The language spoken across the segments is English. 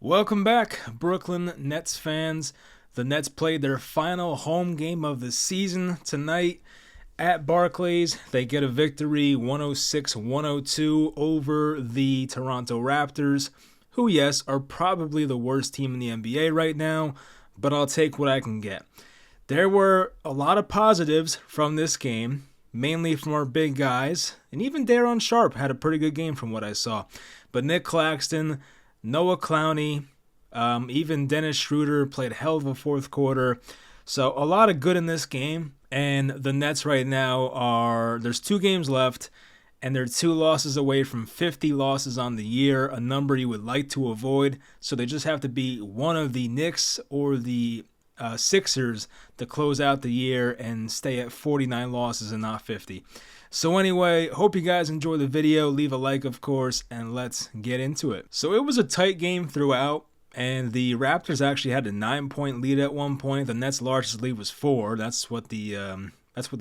Welcome back, Brooklyn Nets fans. The Nets played their final home game of the season tonight at Barclays. They get a victory 106-102 over the Toronto Raptors, who, yes, are probably the worst team in the NBA right now, but I'll take what I can get. There were a lot of positives from this game, mainly from our big guys, and even Daron Sharp had a pretty good game from what I saw. But Nick Claxton, Noah Clowney, even Dennis Schroeder played hell of a fourth quarter. So a lot of good in this game. And the Nets right now there's 2 games left, and they're 2 losses away from 50 losses on the year, a number you would like to avoid. So they just have to be one of the Knicks or the Sixers to close out the year and stay at 49 losses and not 50. So anyway, hope you guys enjoy the video. Leave a like, of course, and let's get into it. So it was a tight game throughout, and the Raptors actually had a 9-point lead at one point. The Nets' largest lead was 4. That's what the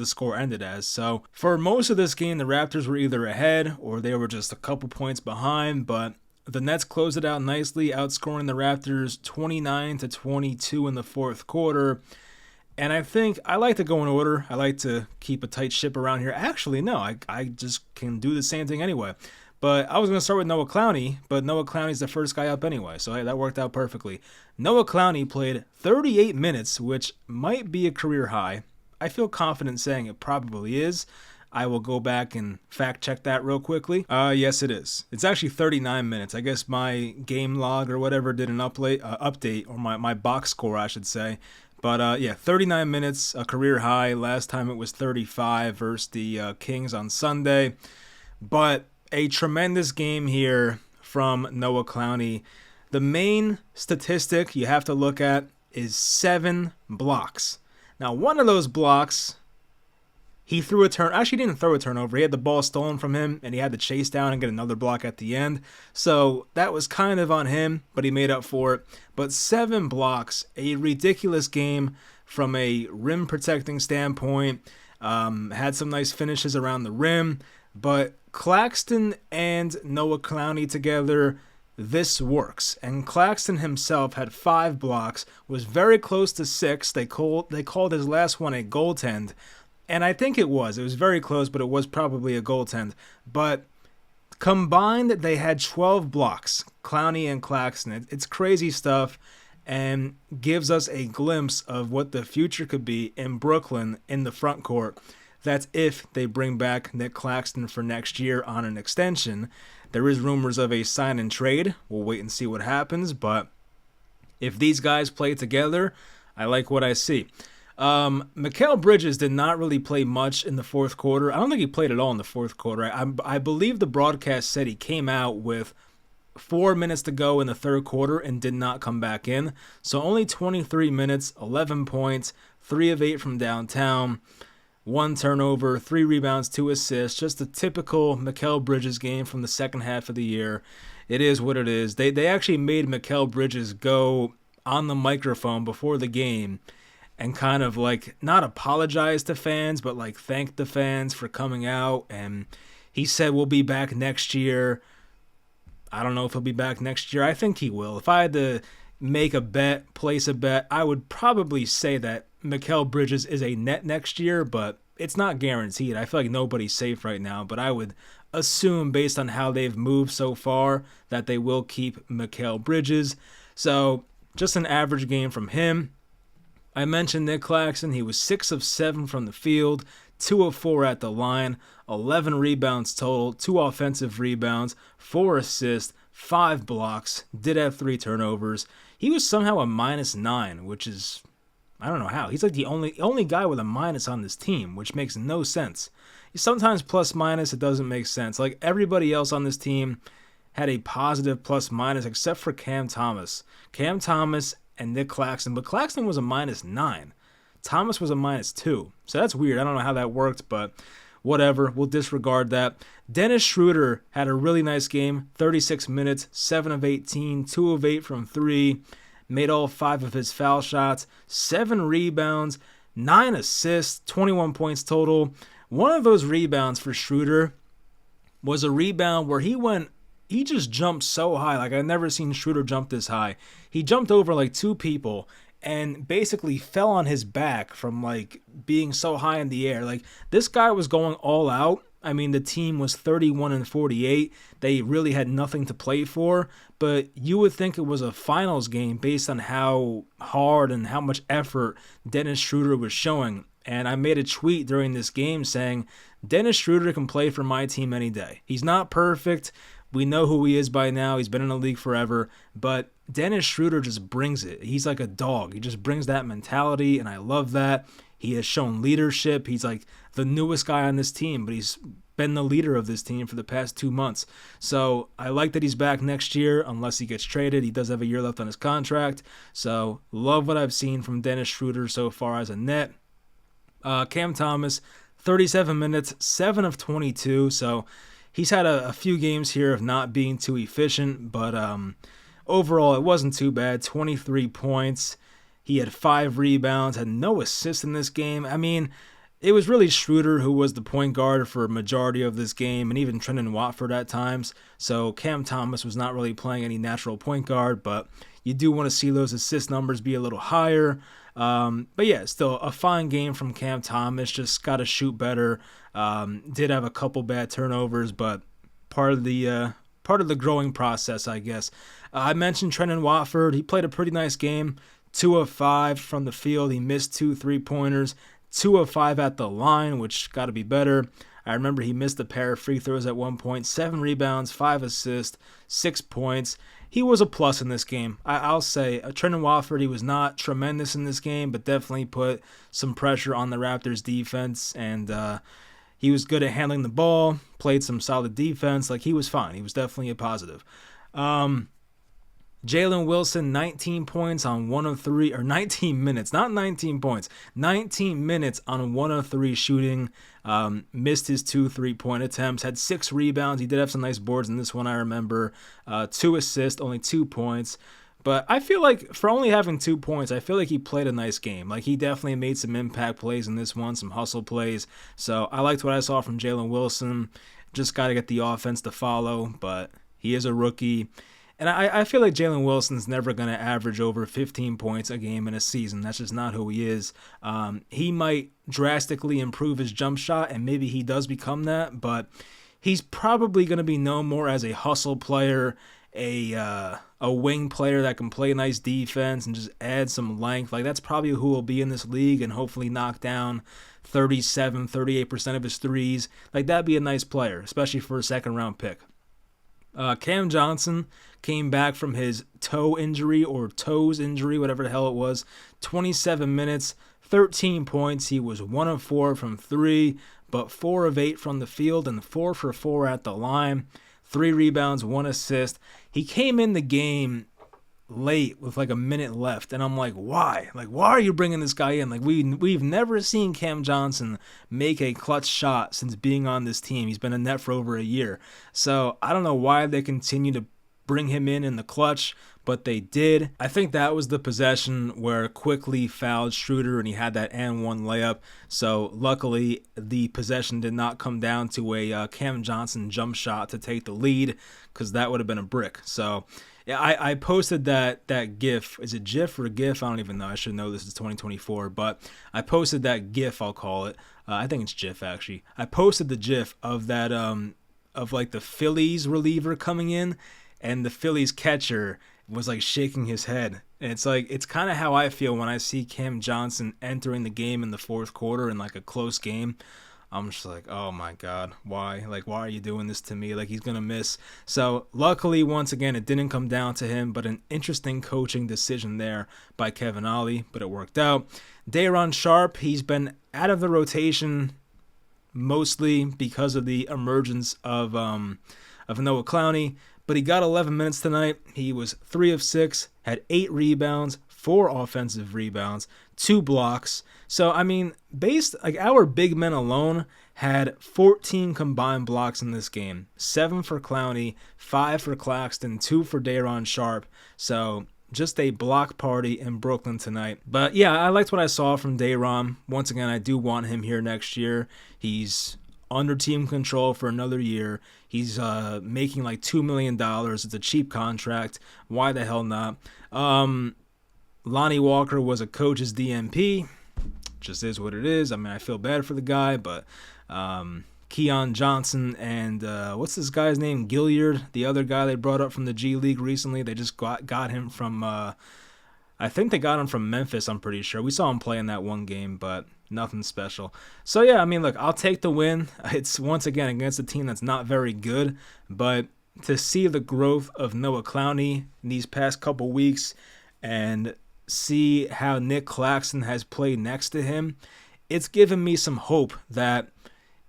score ended as. So for most of this game, the Raptors were either ahead or they were just a couple points behind, but the Nets closed it out nicely, outscoring the Raptors 29-22 in the fourth quarter. And I think I like to go in order. I like to keep a tight ship around here. Actually, no, I just can do the same thing anyway. But I was going to start with Noah Clowney, but Noah Clowney's the first guy up anyway, so that worked out perfectly. Noah Clowney played 38 minutes, which might be a career high. I feel confident saying it probably is. I will go back and fact check that real quickly. Yes, it is. It's actually 39 minutes. I guess my game log or whatever did an update, or my box score, I should say. But yeah, 39 minutes, a career high. Last time it was 35 versus the Kings on Sunday. But a tremendous game here from Noah Clowney. The main statistic you have to look at is 7 blocks. Now, one of those blocks, he threw a turn. Actually, he didn't throw a turnover. He had the ball stolen from him, and he had to chase down and get another block at the end. So that was kind of on him, but he made up for it. But 7 blocks, a ridiculous game from a rim protecting standpoint. Had some nice finishes around the rim. But Claxton and Noah Clowney together, this works. And Claxton himself had 5 blocks, was very close to 6. They called his last one a goaltend. And I think it was very close, but it was probably a goaltend. But combined, they had 12 blocks, Clowney and Claxton. It's crazy stuff and gives us a glimpse of what the future could be in Brooklyn in the front court. That's if they bring back Nick Claxton for next year on an extension. There is rumors of a sign and trade. We'll wait and see what happens. But if these guys play together, I like what I see. Mikal Bridges did not really play much in the fourth quarter. I don't think he played at all in the fourth quarter. I believe the broadcast said he came out with 4 minutes to go in the third quarter and did not come back in. So only 23 minutes, 11 points, 3 of 8 from downtown, 1 turnover, 3 rebounds, 2 assists. Just a typical Mikal Bridges game from the second half of the year. It is what it is. They actually made Mikal Bridges go on the microphone before the game and kind of like not apologize to fans, but like thank the fans for coming out. And he said we'll be back next year. I don't know if he'll be back next year. I think he will. If I had to make a bet, place a bet, I would probably say that Mikal Bridges is a net next year, but it's not guaranteed. I feel like nobody's safe right now, but I would assume based on how they've moved so far that they will keep Mikal Bridges. So just an average game from him. I mentioned Nick Claxton. He was 6 of 7 from the field, 2 of 4 at the line, 11 rebounds total, 2 offensive rebounds, 4 assists, 5 blocks, did have 3 turnovers. He was somehow a -9, which is, I don't know how. He's like the only guy with a minus on this team, which makes no sense. Sometimes plus minus, it doesn't make sense. Like everybody else on this team had a positive plus minus except for Cam Thomas. Cam Thomas and Nick Claxton, but Claxton was a -9. Thomas was a -2. So that's weird. I don't know how that worked, but whatever. We'll disregard that. Dennis Schroeder had a really nice game. 36 minutes, 7 of 18, 2 of 8 from 3. Made all 5 of his foul shots. 7 rebounds, 9 assists, 21 points total. One of those rebounds for Schroeder was a rebound where he went he just jumped so high. Like, I've never seen Schroeder jump this high. He jumped over like two people and basically fell on his back from like being so high in the air. Like, this guy was going all out. I mean, the team was 31-48. They really had nothing to play for, but you would think it was a finals game based on how hard and how much effort Dennis Schroeder was showing. And I made a tweet during this game saying, Dennis Schroeder can play for my team any day. He's not perfect. We know who he is by now. He's been in the league forever, but Dennis Schroeder just brings it. He's like a dog. He just brings that mentality, and I love that. He has shown leadership. He's like the newest guy on this team, but he's been the leader of this team for the past 2 months. So I like that he's back next year, unless he gets traded. He does have a year left on his contract. So love what I've seen from Dennis Schroeder so far as a net. Cam Thomas, 37 minutes, 7 of 22. So he's had a few games here of not being too efficient, but overall it wasn't too bad. 23 points. He had 5 rebounds, had no assists in this game. I mean, it was really Schroeder who was the point guard for a majority of this game, and even Trendon Watford at times. So Cam Thomas was not really playing any natural point guard, but you do want to see those assist numbers be a little higher. But yeah, still a fine game from Cam Thomas. Just got to shoot better. Did have a couple bad turnovers, but part of the growing process, I guess. I mentioned Trendon Watford. He played a pretty nice game. 2 of 5 from the field. He missed 2 3-pointers. 2 of 5 at the line, which got to be better. I remember he missed a pair of free throws at one point. 7 rebounds, 5 assists, 6 points. He was a plus in this game. I'll say Trendon Watford, he was not tremendous in this game, but definitely put some pressure on the Raptors defense, and he was good at handling the ball, played some solid defense. Like, he was fine. He was definitely a positive. Jalen Wilson, 19 points on 1 of 3, or 19 minutes, not 19 points, 19 minutes on 1 of 3 shooting, missed his 2 3-point attempts, had 6 rebounds. He did have some nice boards in this one, I remember. 2 assists, only 2 points. But I feel like for only having 2 points, I feel like he played a nice game. Like, he definitely made some impact plays in this one, some hustle plays. So I liked what I saw from Jalen Wilson. Just got to get the offense to follow, but he is a rookie. And I feel like Jalen Wilson's never going to average over 15 points a game in a season. That's just not who he is. He might drastically improve his jump shot, and maybe he does become that, but he's probably going to be known more as a hustle player, a wing player that can play nice defense and just add some length. Like, that's probably who will be in this league and hopefully knock down 38% of his threes. Like, that'd be a nice player, especially for a second-round pick. Cam Johnson came back from his toe injury or toes injury, whatever the hell it was. 27 minutes, 13 points. He was 1 of 4 from 3, but 4 of 8 from the field and 4 for 4 at the line. 3 rebounds, 1 assist. He came in the game late with like a minute left, and I'm like, why? Like, why are you bringing this guy in? Like, we've never seen Cam Johnson make a clutch shot since being on this team. He's been in net for over a year. So I don't know why they continue to bring him in the clutch, but they did. I think that was the possession where Quickly fouled Schroeder and he had that and one layup. So luckily the possession did not come down to a Cam Johnson jump shot to take the lead, because that would have been a brick. So yeah, I posted that GIF. Is it GIF or GIF? I don't even know. I should know this is 2024, but I posted that GIF, I'll call it. I think it's GIF, actually. I posted the GIF of that, of like the Phillies reliever coming in, and the Phillies catcher was like shaking his head. And it's like, it's kind of how I feel when I see Cam Johnson entering the game in the fourth quarter in like a close game. I'm just like, oh my God, why? Like, why are you doing this to me? Like, he's going to miss. So luckily, once again, it didn't come down to him, but an interesting coaching decision there by Kevin Ollie, but it worked out. Day'Ron Sharpe, he's been out of the rotation mostly because of the emergence of Noah Clowney, but he got 11 minutes tonight. He was 3 of 6, had 8 rebounds, 4 offensive rebounds, 2 blocks. So, I mean, our big men alone had 14 combined blocks in this game. 7 for Clowney, 5 for Claxton, 2 for Day'Ron Sharpe. So, just a block party in Brooklyn tonight. But yeah, I liked what I saw from Day'Ron. Once again, I do want him here next year. He's under team control for another year. He's making like $2 million. It's a cheap contract. Why the hell not? Lonnie Walker was a coach's DMP. Just is what it is. I mean, I feel bad for the guy, but Keon Johnson and what's this guy's name? Gilliard, the other guy they brought up from the G League recently. They just got him from, I think they got him from Memphis, I'm pretty sure. We saw him play in that one game, but nothing special. So, yeah, I mean, look, I'll take the win. It's, once again, against a team that's not very good, but to see the growth of Noah Clowney in these past couple weeks and see how Nick Claxton has played next to him, it's given me some hope that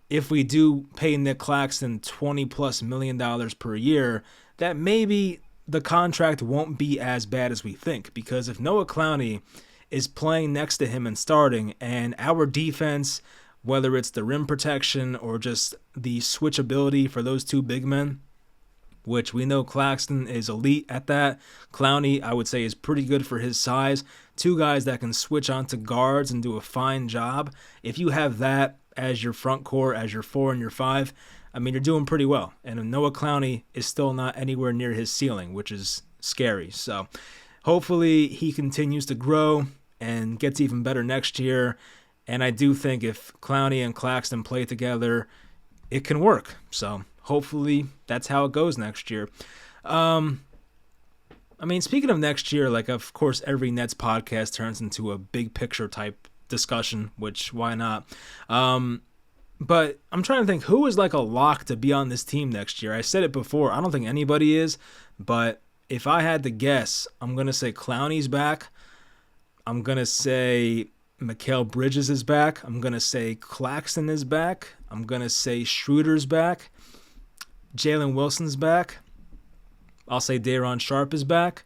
if we do pay Nick Claxton $20+ million per year, that maybe the contract won't be as bad as we think. Because if Noah Clowney is playing next to him and starting, and our defense, whether it's the rim protection or just the switchability for those two big men, which we know Claxton is elite at that. Clowney, I would say, is pretty good for his size. Two guys that can switch onto guards and do a fine job. If you have that as your front court, as your 4 and your 5, I mean, you're doing pretty well. And Noah Clowney is still not anywhere near his ceiling, which is scary. So hopefully he continues to grow and gets even better next year. And I do think if Clowney and Claxton play together, it can work. So hopefully that's how it goes next year. I mean, speaking of next year, like, of course, every Nets podcast turns into a big picture type discussion, which why not? But I'm trying to think who is like a lock to be on this team next year. I said it before. I don't think anybody is. But if I had to guess, I'm going to say Clowney's back. I'm going to say Mikal Bridges is back. I'm going to say Claxton is back. I'm going to say Schroeder's back. Jalen Wilson's back. I'll say Day'Ron Sharpe is back.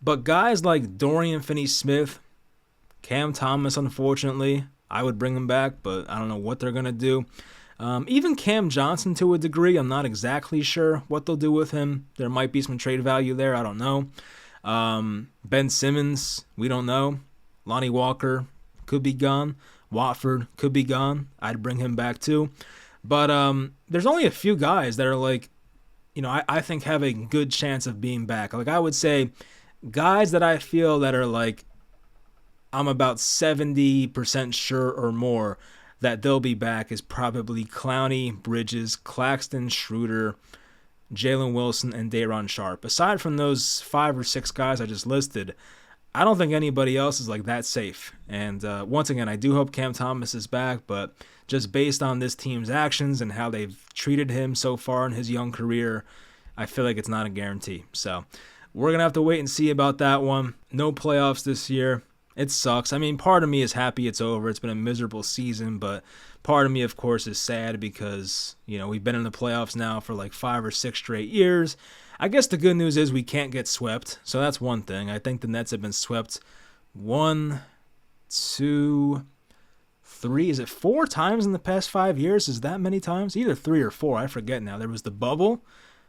But guys like Dorian Finney-Smith, Cam Thomas, unfortunately, I would bring him back, but I don't know what they're going to do. Even Cam Johnson, to a degree, I'm not exactly sure what they'll do with him. There might be some trade value there. I don't know. Ben Simmons, we don't know. Lonnie Walker could be gone. Watford could be gone. I'd bring him back too. But there's only a few guys that are like, you know, I think have a good chance of being back. Like, I would say guys that I feel that are like, I'm about 70% sure or more that they'll be back is probably Clowney, Bridges, Claxton, Schroeder, Jalen Wilson, and Day'Ron Sharpe. Aside from those 5 or 6 guys I just listed, I don't think anybody else is like that safe. And once again, I do hope Cam Thomas is back, but just based on this team's actions and how they've treated him so far in his young career, I feel like it's not a guarantee. So we're going to have to wait and see about that one. No playoffs this year. It sucks. I mean, part of me is happy it's over. It's been a miserable season, but part of me, of course, is sad because, you know, we've been in the playoffs now for like 5 or 6 straight years. I guess the good news is we can't get swept, so that's one thing. I think the Nets have been swept 1, 2, 3. Is it 4 times in the past 5 years? Is that many times? Either 3 or 4. I forget now. There was the bubble.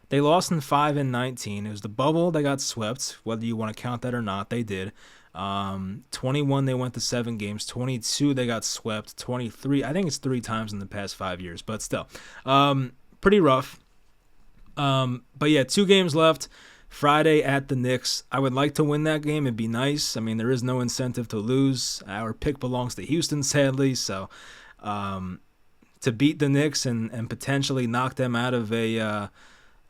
They lost in 5 and 19. It was the bubble they got swept. Whether you want to count that or not, they did. 21, they went to 7 games. 22, they got swept. 23, I think it's 3 times in the past 5 years, but still, pretty rough. But yeah, 2 games left. Friday at the Knicks. I would like to win that game. It'd be nice. I mean, there is no incentive to lose. Our pick belongs to Houston, sadly. So, to beat the Knicks and potentially knock them out of a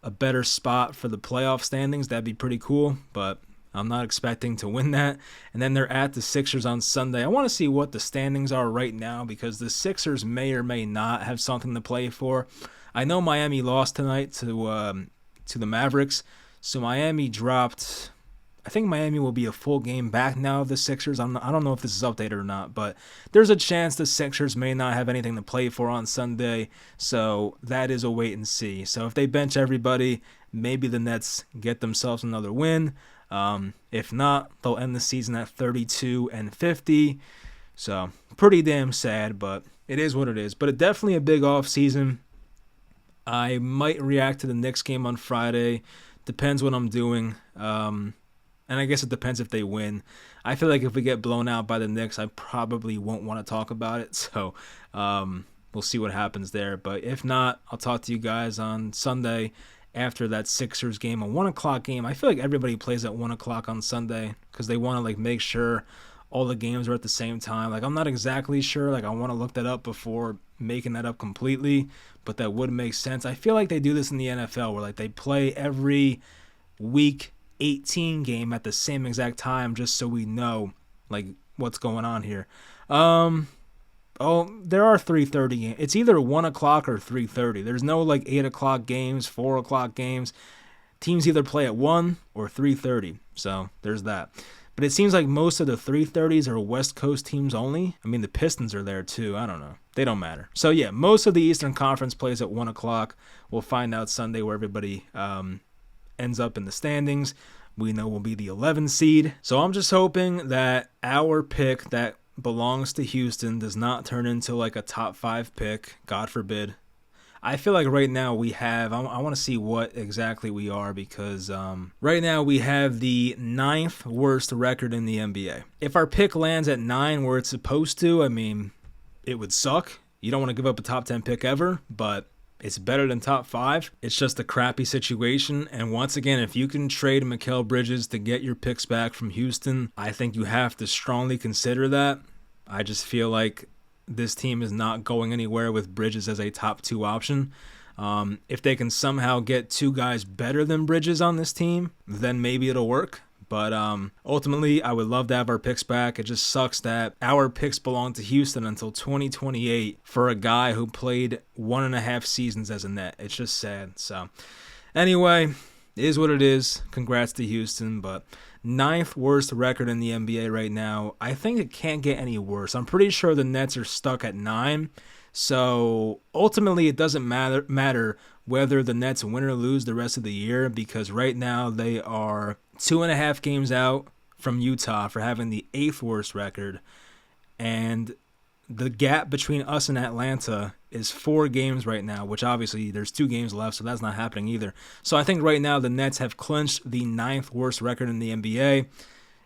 better spot for the playoff standings, that'd be pretty cool. But I'm not expecting to win that. And then they're at the Sixers on Sunday. I want to see what the standings are right now because the Sixers may or may not have something to play for. I know Miami lost tonight to the Mavericks, so Miami dropped. I think Miami will be a full game back now of the Sixers. I don't know if this is updated or not, but there's a chance the Sixers may not have anything to play for on Sunday, so that is a wait and see. So if they bench everybody, maybe the Nets get themselves another win. If not, they'll end the season at 32-50. So pretty damn sad, but it is what it is. But definitely a big off season. I might react to the Knicks game on Friday. Depends what I'm doing. And I guess it depends if they win. I feel like if we get blown out by the Knicks, I probably won't want to talk about it. So we'll see what happens there. But if not, I'll talk to you guys on Sunday after that Sixers game, a 1 o'clock game. I feel like everybody plays at 1 o'clock on Sunday because they want to like make sure all the games are at the same time. Like, I'm not exactly sure. Like, I want to look that up before making that up completely, but that would make sense. I feel like they do this in the NFL where like they play every week 18 game at the same exact time just so we know like what's going on here. There are 3:30 games. It's either 1 o'clock or 3:30. There's no like 8 o'clock games, 4 o'clock games. Teams either play at 1 or 3:30. So there's that. But it seems like most of the 3:30s are West Coast teams only. I mean, the Pistons are there too. I don't know. They don't matter. So yeah, most of the Eastern Conference plays at 1 o'clock. We'll find out Sunday where everybody ends up in the standings. We know we'll be the 11 seed. So I'm just hoping that our pick that belongs to Houston does not turn into like a top 5 pick. God forbid. I feel like right now we have, I want to see what exactly we are because right now we have the 9th worst record in the NBA. If our pick lands at 9 where it's supposed to, I mean, it would suck. You don't want to give up a top 10 pick ever, but it's better than top 5. It's just a crappy situation. And once again, if you can trade Mikal Bridges to get your picks back from Houston, I think you have to strongly consider that. I just feel like this team is not going anywhere with Bridges as a top 2 option. If they can somehow get 2 guys better than Bridges on this team, then maybe it'll work. But ultimately, I would love to have our picks back. It just sucks that our picks belong to Houston until 2028 for a guy who played 1.5 seasons as a Net. It's just sad. So anyway, it is what it is. Congrats to Houston, but 9th worst record in the NBA right now. I think it can't get any worse. I'm pretty sure the Nets are stuck at 9. So ultimately, it doesn't matter whether the Nets win or lose the rest of the year because right now they are 2.5 games out from Utah for having the 8th worst record. And the gap between us and Atlanta is 4 games right now, which obviously there's 2 games left, so that's not happening either. So I think right now the Nets have clinched the 9th worst record in the NBA.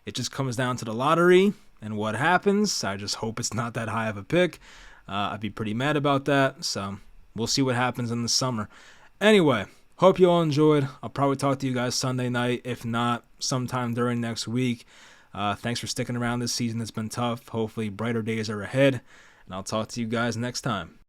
It just comes down to the lottery and what happens. I just hope it's not that high of a pick. I'd be pretty mad about that, so we'll see what happens in the summer. Anyway, hope you all enjoyed. I'll probably talk to you guys Sunday night, if not sometime during next week. Thanks for sticking around this season. It's been tough. Hopefully brighter days are ahead, and I'll talk to you guys next time.